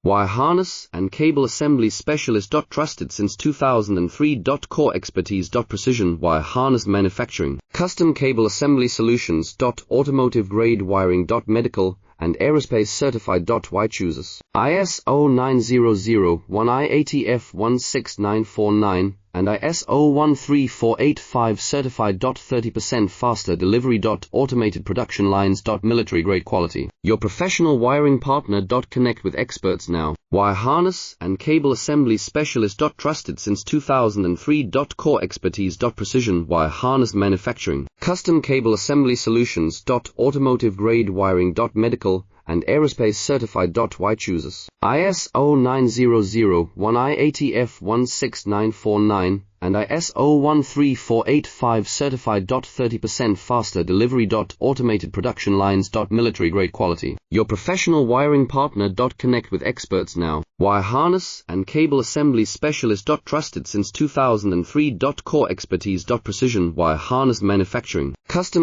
Wire harness and cable assembly specialist. Trusted since 2003. Core expertise. Precision wire harness manufacturing, custom cable assembly solutions. Automotive grade wiring. Medical and aerospace certified. Y chooses ISO 9001 I80F 16949 and ISO 13485 certified. 30% faster delivery. Automated production lines. Military grade quality. Your professional wiring partner. Connect with experts now. Wire harness and cable assembly specialist. Trusted since 2003. Core expertise. Precision wire harness manufacturing, custom cable assembly solutions. Automotive grade wiring. Medical and aerospace certified. Y chooses ISO 9001 I80F 16949 and ISO 13485 certified. 30% faster delivery. Automated production lines. Military grade quality. Your professional wiring partner. Connect with experts now. Wire harness and cable assembly specialist. Trusted since 2003. Core expertise. Precision wire harness manufacturing, custom